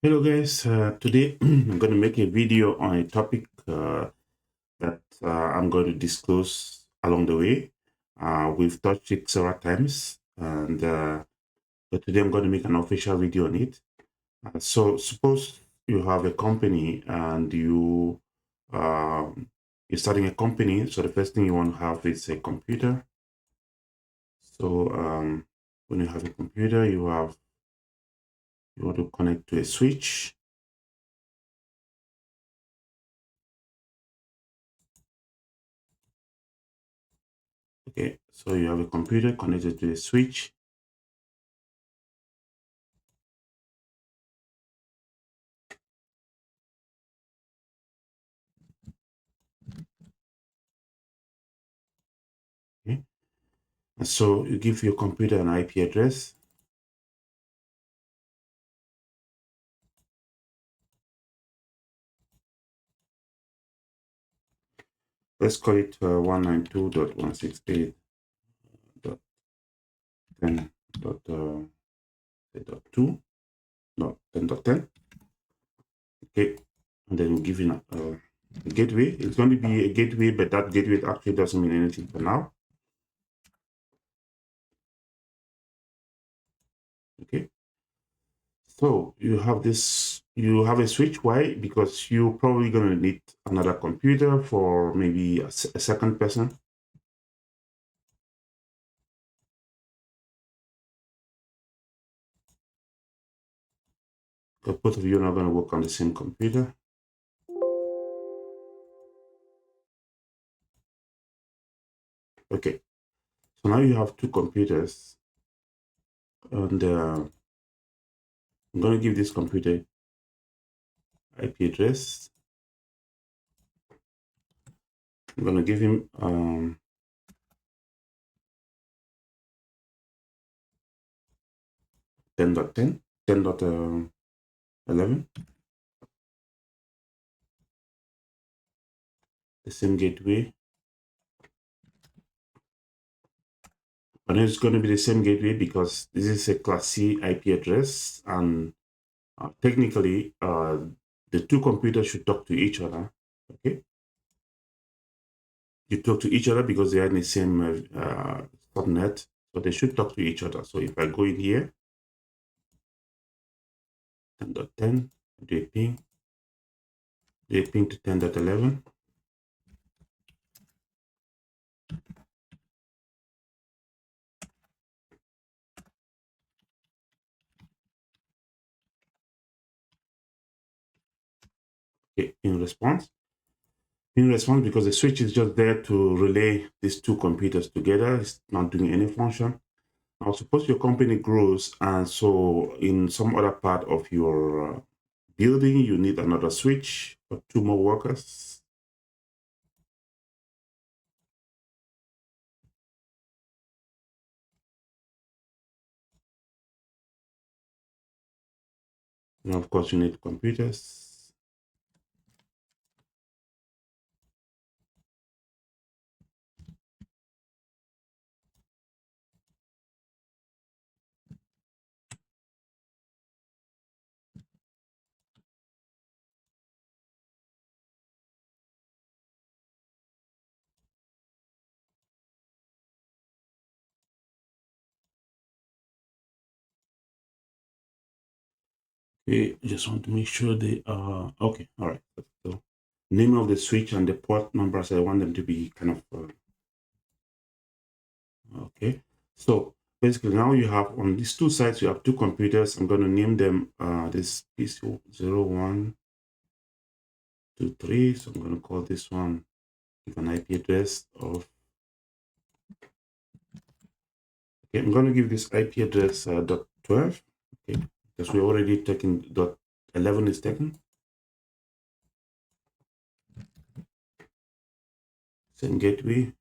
Hello guys, today I'm going to make a video on a topic that I'm going to disclose along the way. We've touched it several times, and but today I'm going to make an official video on it. So suppose you have a company and you're starting a company. So the first thing you want to have is a computer. So when you have a computer, you want to connect to a switch. Okay, so you have a computer connected to a switch. Okay. And so you give your computer an IP address. Let's call it 192.168.10.2, no, 10.10. Okay, and then we give it a gateway. It's going to be a gateway, but that gateway actually doesn't mean anything for now. Okay, so you have a switch. Why? Because you're probably going to need another computer for maybe a second person. Because both of you are not going to work on the same computer. Okay, so now you have two computers, and I'm going to give this computer IP address. I'm going to give him 10.10, 10.11, the same gateway. And it's going to be the same gateway because this is a Class C IP address, and technically, the two computers should talk to each other. Okay, you talk to each other because they are in the same subnet, so they should talk to each other. So if I go in here, 10.10, do a ping to 10.11. Okay, in response, because the switch is just there to relay these two computers together. It's not doing any function. Now, suppose your company grows, and so in some other part of your building, you need another switch for two more workers. And of course, you need computers. Okay, just want to make sure they are okay. All right. So, name of the switch and the port numbers, I want them to be kind of okay. So basically now you have on these two sides, you have two computers. I'm going to name them this PC 01, 2, 3. So I'm going to call this one, give an IP address of, okay, I'm going to give this IP address dot 12. Okay, because we already taken dot 11 is taken. Same gateway.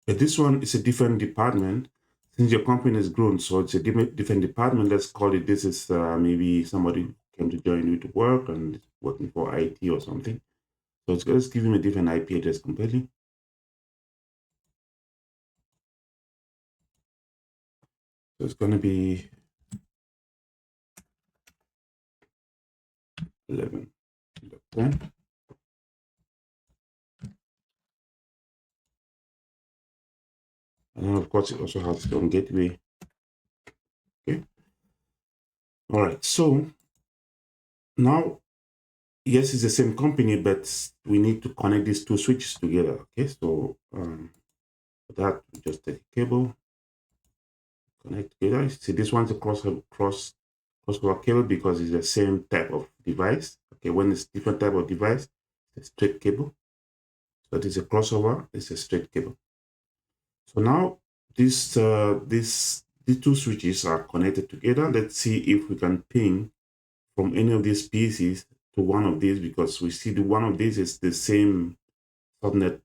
But this one is a different department. Since your company has grown, so it's a different department. Let's call it, this is maybe somebody came to join you to work and working for IT or something. So let's give him a different IP address completely. So it's going to be 11.10. And then of course it also has its own gateway. Okay. All right. So now, yes, it's the same company, but we need to connect these two switches together. Okay. So for that, we just take a cable, connect together. See, this one's a crossover cable because it's the same type of device. Okay. When it's different type of device, it's a straight cable. So it is a crossover. It's a straight cable. So now these two switches are connected together. Let's see if we can ping from any of these pieces to one of these, because we see the one of these is the same subnet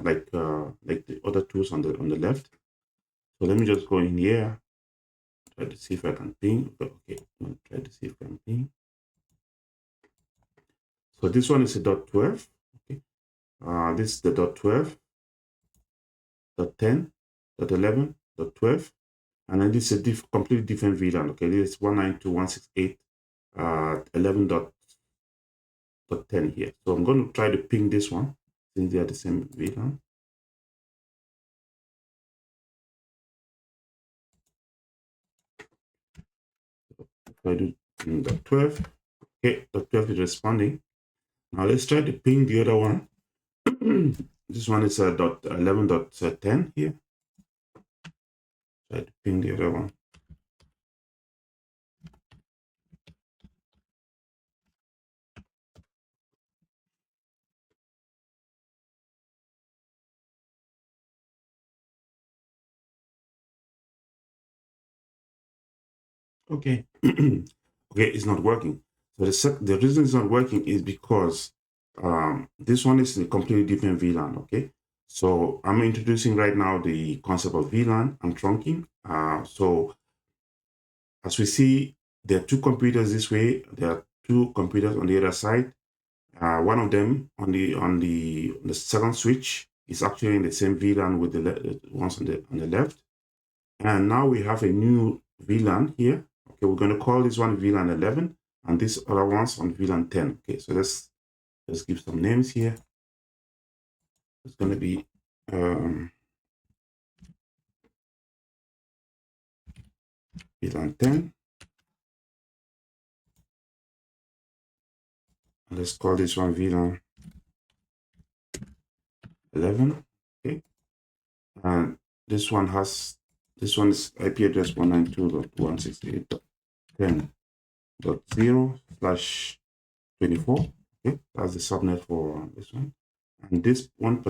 like the other tools on the left. So let me just go in here, try to see if I can ping. Okay, try to see if I can ping. So this one is a .12. Okay, this is the .12, .10, .11, .12. And then this is a completely different VLAN. Okay, this is 192.168.11.10 here. So I'm going to try to ping this one since they are the same VLAN. If I do ping .12, okay, .12 is responding. Now let's try to ping the other one. This one is .11.10 here. Try to ping the other one. Okay. Okay, it's not working. So the reason it's not working is because this one is a completely different VLAN. Okay. So I'm introducing right now the concept of VLAN and trunking. So as we see, there are two computers this way. There are two computers on the other side. One of them on the second switch is actually in the same VLAN with the ones on the left. And now we have a new VLAN here. Okay, we're going to call this one VLAN 11 and this other one's on VLAN 10. Okay, so let's give some names here. It's going to be VLAN 10. And let's call this one VLAN 11. Okay, and this one is IP address 192.168.10.0/24. Okay, that's the subnet for this one. And this one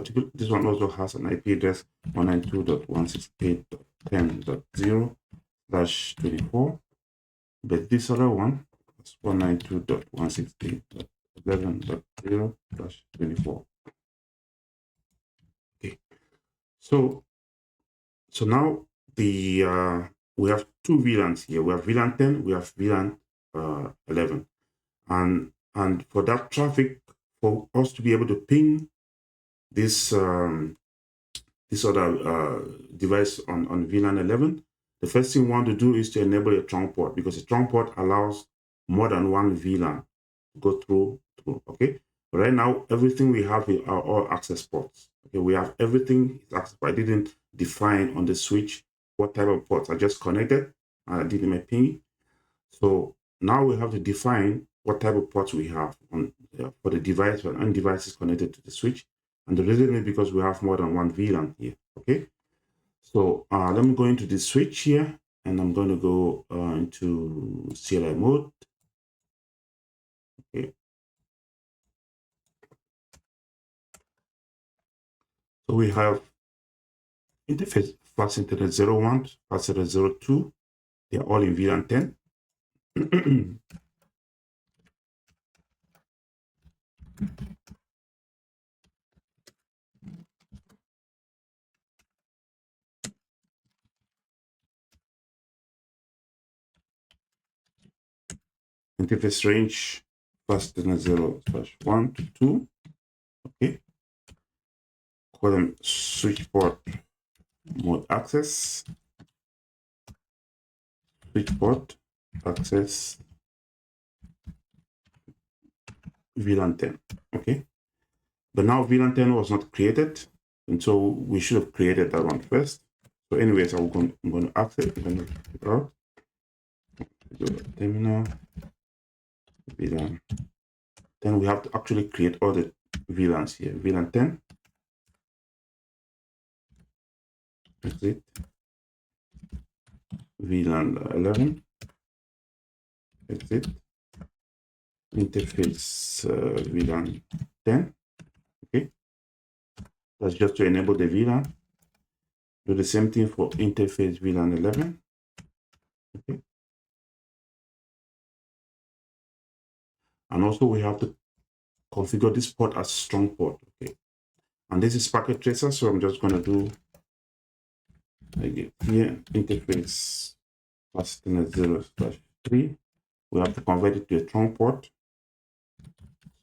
also has an IP address 192.168.10.0/24. But this other one is 192.168.11.0/24. Okay. So now we have two VLANs here. We have VLAN 10, we have VLAN 11. And for that traffic, for us to be able to ping this other device on VLAN 11, the first thing we want to do is to enable a trunk port, because a trunk port allows more than one VLAN to go through. Okay, but right now everything we have are all access ports. Okay, we have everything is access. I didn't define on the switch what type of ports. I just connected and I did my ping. So now we have to define what type of ports we have on for the device when any device is connected to the switch. And the reason is because we have more than one VLAN here. Okay. So let me go into the switch here, and I'm going to go into CLI mode. Okay. So we have interface fast internet 01, fast internet 02. They are all in VLAN 10. Interface range fast internet 0/1 to 2. Okay. Call them switch port mode access. switch port access VLAN 10. Okay, but now VLAN 10 was not created, and so we should have created that one first. So anyways, I'm going to access it. I'm going to figure out terminal VLAN. Then we have to actually create all the VLANs here. VLAN 10, exit, VLAN 11, exit, interface VLAN 10. Okay, that's just to enable the VLAN. Do the same thing for interface VLAN 11. Okay, and also we have to configure this port as strong port. Okay, and this is packet tracer, so I'm just going to do here interface +10 0/3. We have to convert it to a trunk port.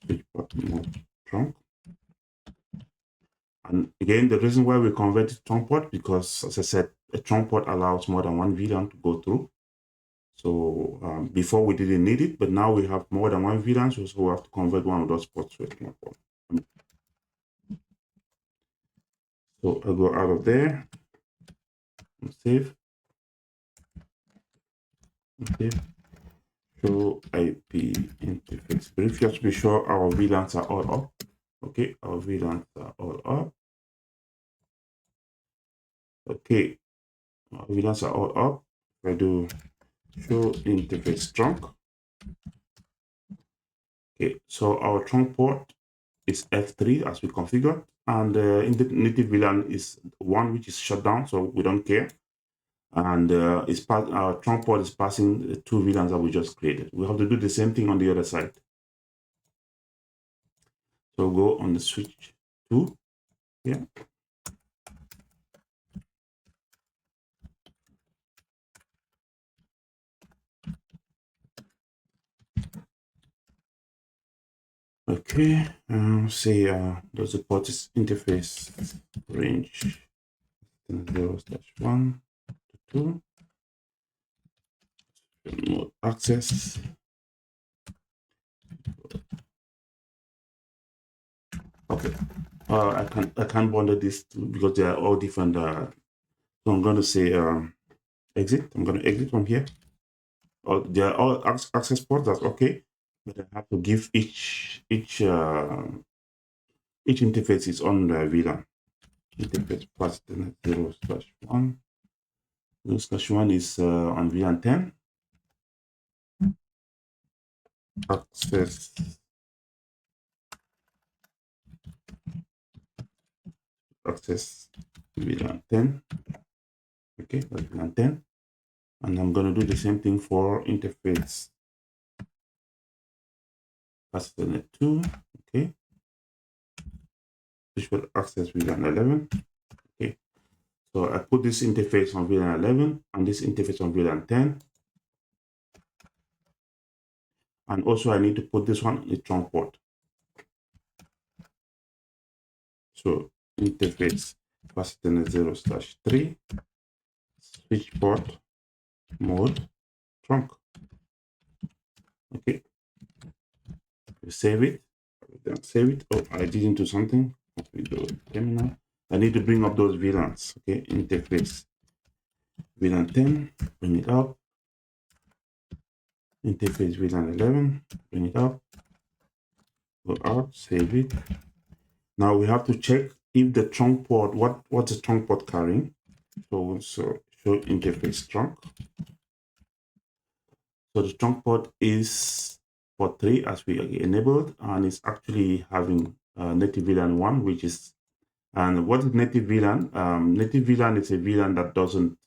Switch port mode trunk. And again, the reason why we convert it to trunk port, because as I said, a trunk port allows more than one VLAN to go through. So before we didn't need it, but now we have more than one VLAN, so we have to convert one of those ports to a trunk port. So I'll go out of there and save. Okay. Show IP interface brief. Just be sure our VLANs are all up. Okay, our VLANs are all up. Okay, our VLANs are all up. If I do show interface trunk. Okay, so our trunk port is F3 as we configured, and in the native VLAN is 1, which is shut down, so we don't care. And our trunk port is passing the 2 VLANs that we just created. We have to do the same thing on the other side. So go on the switch 2 here. Okay, say does the port is interface range 0/1 to 2 remote access. Okay, I can't bundle these two because they are all different. So I'm going to say exit. I'm going to exit from here. They are all access ports. That's okay, but I have to give each interface its own VLAN. Interface +10 0/1. 0/1 is on VLAN 10. Access VLAN 10. Okay, that's VLAN 10. And I'm going to do the same thing for interface +10 2. Okay. Which will access VLAN 11. Okay. So I put this interface on VLAN 11 and this interface on VLAN 10. And also I need to put this one in the trunk port. So interface +10 0/3 switch port mode trunk. Okay. We save it. Then save it. Oh, I didn't do something. We go terminal. I need to bring up those VLANs. Okay, interface VLAN 10, bring it up. Interface VLAN 11, bring it up. Go out, save it. Now we have to check if the trunk port, what's the trunk port carrying? So show interface trunk. So the trunk port is port 3 as we enabled, and it's actually having native VLAN 1, which is, and what is native VLAN? Native VLAN is a VLAN that doesn't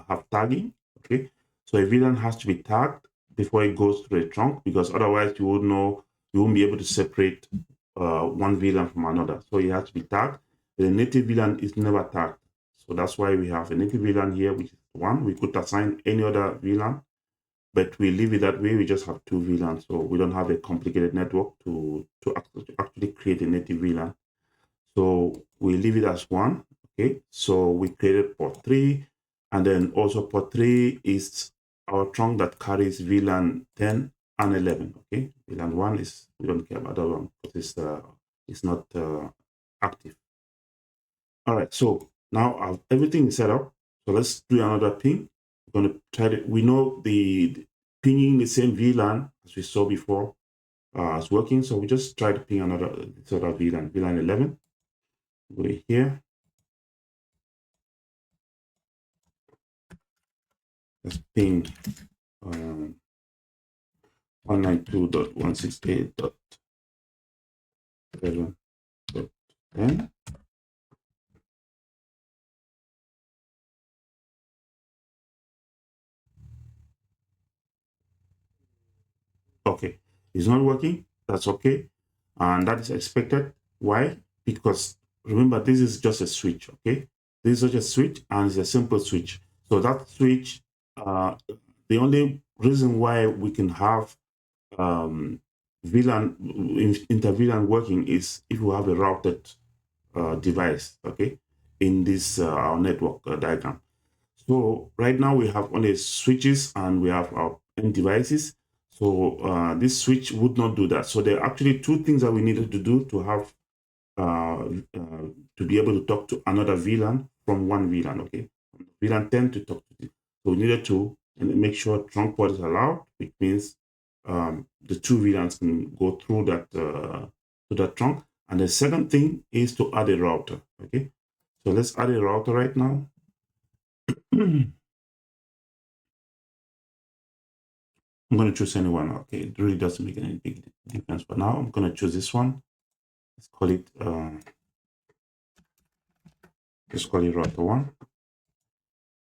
have tagging. Okay, so a VLAN has to be tagged before it goes to the trunk, because otherwise you won't be able to separate one VLAN from another. So it has to be tagged. The native VLAN is never tagged. So that's why we have a native VLAN here, which is 1. We could assign any other VLAN, but we leave it that way. We just have 2 VLANs. So we don't have a complicated network to actually create a native VLAN. So we leave it as 1. Okay, so we created port 3, and then also port 3 is our trunk that carries VLAN 10 and 11. Okay, VLAN 1 is, we don't care about that one because it's not active. All right, so now everything is set up. So let's do another ping. We're going to try to, we know the pinging the same VLAN as we saw before is working. So we just try to ping another sort of VLAN 11. Go here. Let's ping 192.168.7.10. Okay, it's not working. That's okay. And that is expected. Why? Because remember, this is just a switch, okay? This is just a switch and it's a simple switch. So that switch, the only reason why we can have VLAN, inter-VLAN working is if we have a routed device, okay, in this our network diagram. So right now we have only switches and we have our end devices. So this switch would not do that. So there are actually two things that we needed to do to have to be able to talk to another VLAN from one VLAN. Okay, VLAN 10 to talk to this. So we needed to make sure trunk port is allowed, which means the two VLANs can go through that to that trunk. And the second thing is to add a router. Okay, so let's add a router right now. I'm going to choose anyone. Okay, it really doesn't make any big difference. But now I'm going to choose this one. Let's call it router 1.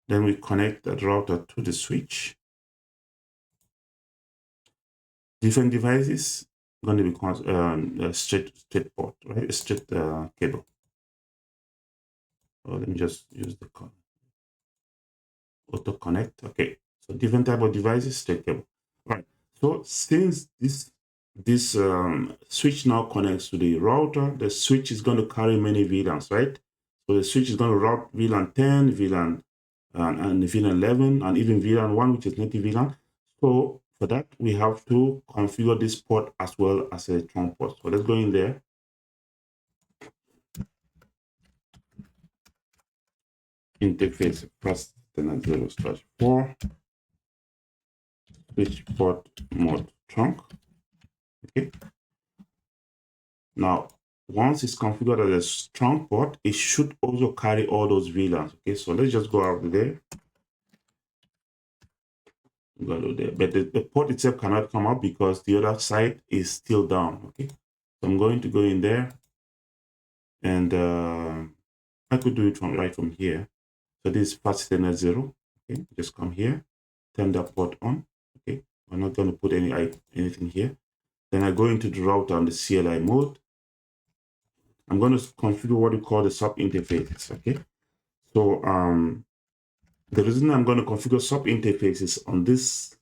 Then we connect that router to the switch. Different devices going to be a straight port, right? A straight cable. So let me just use the auto connect. Okay, so different type of devices, straight cable. Right. So since this switch now connects to the router, the switch is going to carry many VLANs, right? So the switch is going to route VLAN 10, VLAN and VLAN 11, and even VLAN 1, which is native VLAN. So for that, we have to configure this port as well as a trunk port. So let's go in there. Interface plus 10.0/4 switch port mode trunk. Okay. Now, once it's configured as a trunk port, it should also carry all those VLANs. Okay, so let's just go out there. Go there. But the port itself cannot come up because the other side is still down. Okay, so I'm going to go in there, and I could do it right from here. So this is path 0. Okay, just come here, turn that port on. Okay, I'm not going to put anything here. Then I go into the router on the CLI mode. I'm going to configure what we call the sub interfaces. Okay, so the reason I'm going to configure sub interfaces on this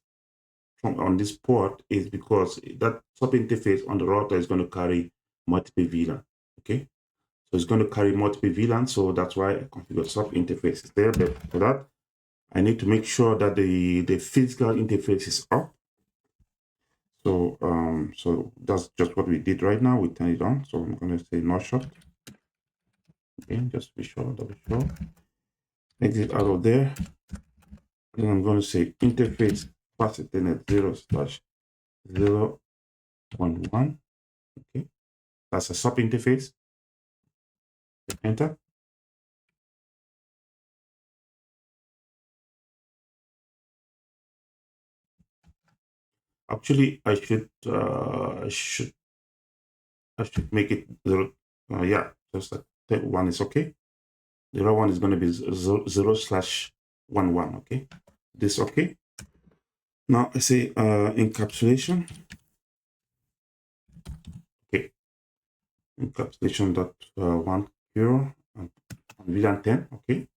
port is because that sub interface on the router is going to carry multiple VLAN. Okay, so it's going to carry multiple VLAN, so that's why I configure sub interfaces there. But for that, I need to make sure that the physical interface is up. So so that's just what we did right now. We turn it on. So I'm going to say no shot. Okay, just be sure, double sure. Exit out of there. Then I'm going to say interface path ethernet 0/011. Okay, that's a sub interface. Enter. Actually, I should make it 0. Yeah, just that one is okay. The other one is going to be 0/11. Okay, this okay. Now I say encapsulation. Okay, encapsulation dot 1 0 on VLAN 10. Okay,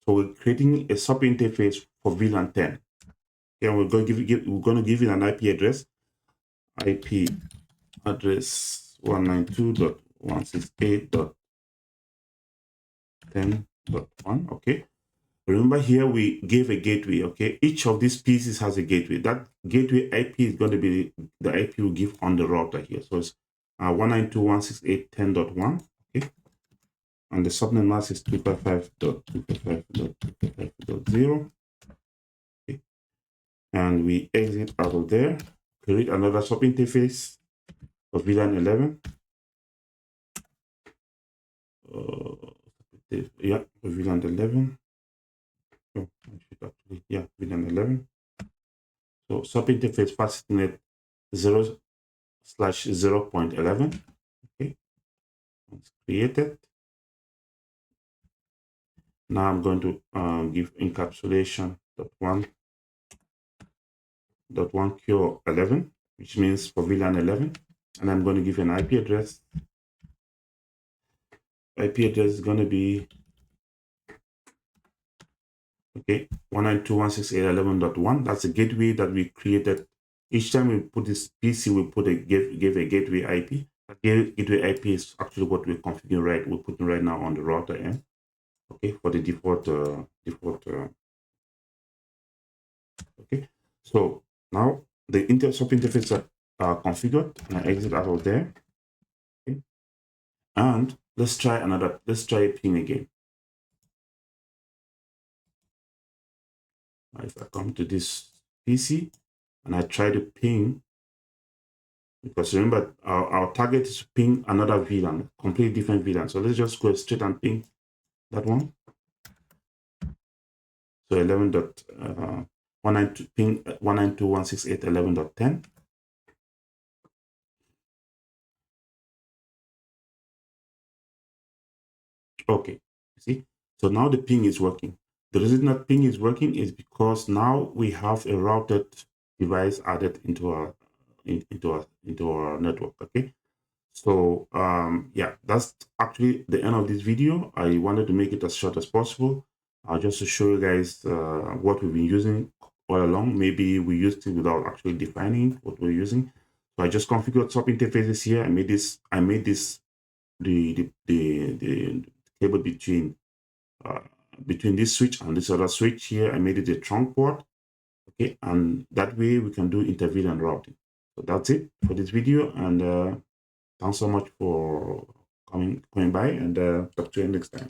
so we're creating a sub interface for VLAN 10. Okay, we're going to give it an IP address. IP address 192.168.10.1. Okay. Remember here we gave a gateway, okay? Each of these pieces has a gateway. That gateway IP is going to be the IP we give on the router here. So it's 192.168.10.1, okay? And the subnet mask is 255.255.255.0, okay? And we exit out of there, create another sub interface for VLAN 11. Yeah, VLAN 11. Oh, I should actually, yeah, VLAN 11. So sub interface fastnet 0/0.11. Okay, it's created. Now I'm going to give encapsulation .1 cure 11, which means for VLAN 11, and I'm going to give an IP address. IP address is going to be okay 192.168.11.1. That's a gateway that we created. Each time we put this PC, we put give a gateway IP. That gateway IP is actually what we're configuring we're putting right now on the router end. Okay, for the default okay. So now the sub interface are configured, and I exit out of there. Okay, and let's try ping again. If I come to this PC and I try to ping, because remember our target is to ping another VLAN, completely different VLAN. So let's just go straight and ping that one. So 11.192 ping 192.168.11.10. Okay, see, so now the ping is working. The reason that ping is working is because now we have a routed device added into our network. Okay, so yeah, that's actually the end of this video. I wanted to make it as short as possible, just to show you guys what we've been using all along. Maybe we used it without actually defining what we're using. So I just configured sub interfaces here. I made this the cable between this switch and this other switch here. I made it a trunk port. Okay, and that way we can do inter-VLAN routing. So that's it for this video, and thanks so much for coming by, and talk to you next time.